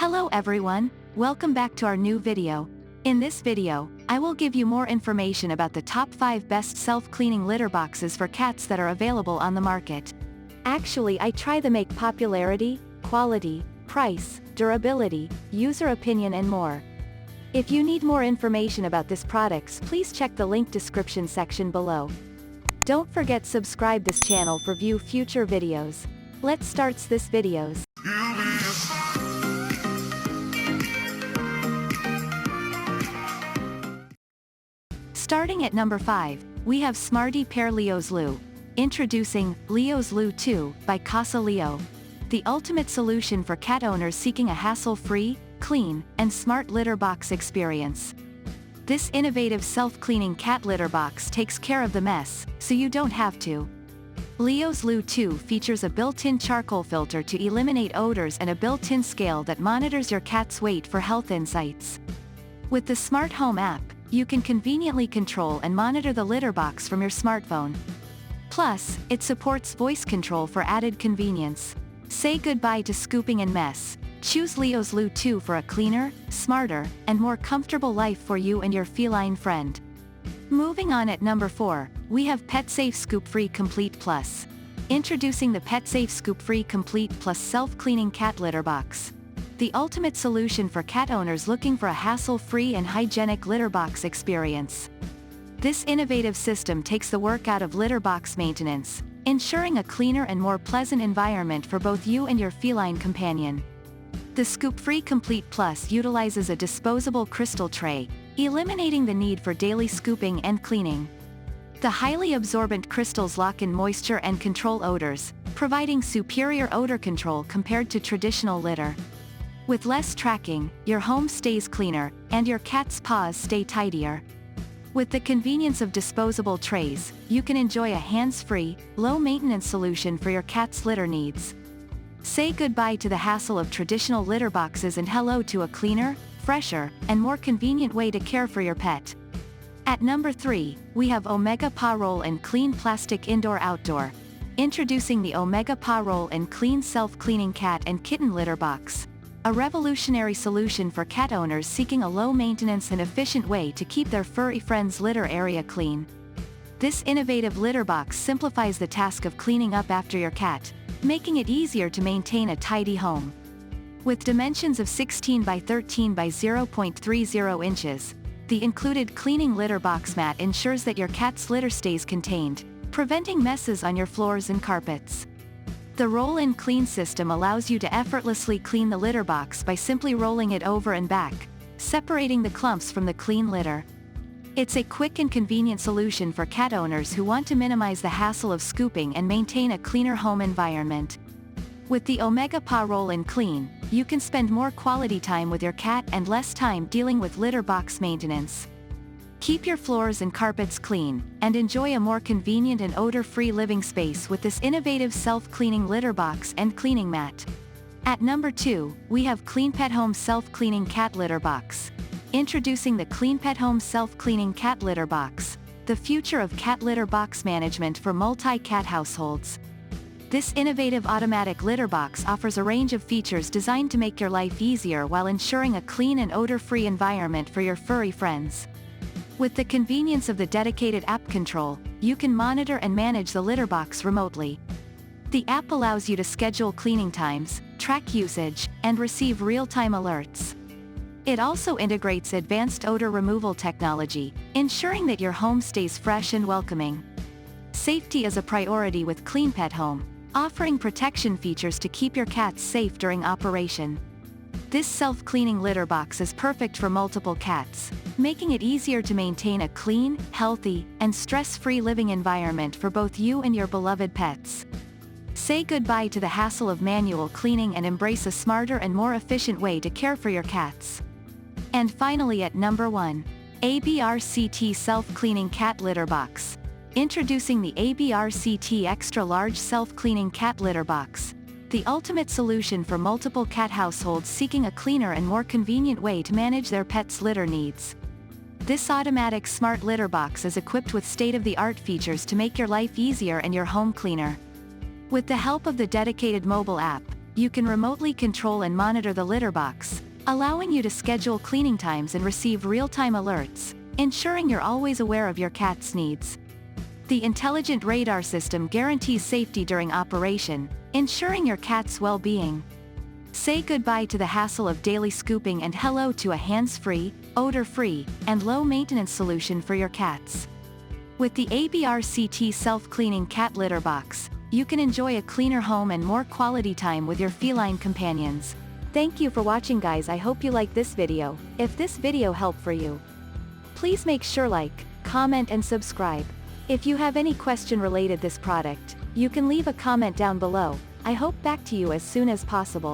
Hello everyone, welcome back to our new video. In this video, I will give you more information about the top 5 best self-cleaning litter boxes for cats that are available on the market. Actually, I try to make popularity, quality, price, durability, user opinion and more. If you need more information about these products, please check the link description section below. Don't forget subscribe this channel for view future videos. Let's start this videos. Starting at number 5, we have Smarty Pair Leo's Loo. Introducing Leo's Loo 2 by Casa Leo. The ultimate solution for cat owners seeking a hassle-free, clean, and smart litter box experience. This innovative self-cleaning cat litter box takes care of the mess, so you don't have to. Leo's Loo 2 features a built-in charcoal filter to eliminate odors and a built-in scale that monitors your cat's weight for health insights. With the Smart Home app, you can conveniently control and monitor the litter box from your smartphone. Plus, it supports voice control for added convenience. Say goodbye to scooping and mess. Choose Leo's Loo 2 for a cleaner, smarter, and more comfortable life for you and your feline friend. Moving on at number 4, we have PetSafe Scoop Free Complete Plus. Introducing the PetSafe Scoop Free Complete Plus self-cleaning cat litter box. The ultimate solution for cat owners looking for a hassle-free and hygienic litter box experience. This innovative system takes the work out of litter box maintenance, ensuring a cleaner and more pleasant environment for both you and your feline companion. The Scoop Free Complete Plus utilizes a disposable crystal tray, eliminating the need for daily scooping and cleaning. The highly absorbent crystals lock in moisture and control odors, providing superior odor control compared to traditional litter. With less tracking, your home stays cleaner, and your cat's paws stay tidier. With the convenience of disposable trays, you can enjoy a hands-free, low-maintenance solution for your cat's litter needs. Say goodbye to the hassle of traditional litter boxes and hello to a cleaner, fresher, and more convenient way to care for your pet. At number 3, we have Omega Paw Roll and Clean Plastic Indoor-Outdoor. Introducing the Omega Paw Roll and Clean Self-Cleaning Cat and Kitten Litter Box. A revolutionary solution for cat owners seeking a low-maintenance and efficient way to keep their furry friends' litter area clean. This innovative litter box simplifies the task of cleaning up after your cat, making it easier to maintain a tidy home. With dimensions of 16 by 13 by 0.30 inches, the included cleaning litter box mat ensures that your cat's litter stays contained, preventing messes on your floors and carpets. The roll-in clean system allows you to effortlessly clean the litter box by simply rolling it over and back, separating the clumps from the clean litter. It's a quick and convenient solution for cat owners who want to minimize the hassle of scooping and maintain a cleaner home environment. With the Omega Paw Roll and Clean, you can spend more quality time with your cat and less time dealing with litter box maintenance. Keep your floors and carpets clean, and enjoy a more convenient and odor-free living space with this innovative self-cleaning litter box and cleaning mat. At number 2, we have CleanPet Home Self-Cleaning Cat Litter Box. Introducing the CleanPet Home Self-Cleaning Cat Litter Box, the future of cat litter box management for multi-cat households. This innovative automatic litter box offers a range of features designed to make your life easier while ensuring a clean and odor-free environment for your furry friends. With the convenience of the dedicated app control, you can monitor and manage the litter box remotely. The app allows you to schedule cleaning times, track usage, and receive real-time alerts. It also integrates advanced odor removal technology, ensuring that your home stays fresh and welcoming. Safety is a priority with CleanPet Home, offering protection features to keep your cats safe during operation. This self-cleaning litter box is perfect for multiple cats, making it easier to maintain a clean, healthy, and stress-free living environment for both you and your beloved pets. Say goodbye to the hassle of manual cleaning and embrace a smarter and more efficient way to care for your cats. And finally at number 1, ABRCT Self-Cleaning Cat Litter Box. Introducing the ABRCT Extra Large Self-Cleaning Cat Litter Box. The ultimate solution for multiple cat households seeking a cleaner and more convenient way to manage their pets' litter needs. This automatic smart litter box is equipped with state-of-the-art features to make your life easier and your home cleaner. With the help of the dedicated mobile app, You can remotely control and monitor the litter box, allowing you to schedule cleaning times and receive real-time alerts, ensuring you're always aware of your cat's needs. The intelligent radar system guarantees safety during operation, ensuring your cat's well-being. Say goodbye to the hassle of daily scooping and hello to a hands-free, odor-free, and low-maintenance solution for your cats. With the ABR-CT self-cleaning cat litter box, you can enjoy a cleaner home and more quality time with your feline companions. Thank you for watching, guys. I hope you like this video. If this video helped for you, please make sure like, comment and subscribe. If you have any question related this product, you can leave a comment down below. I hope back to you as soon as possible.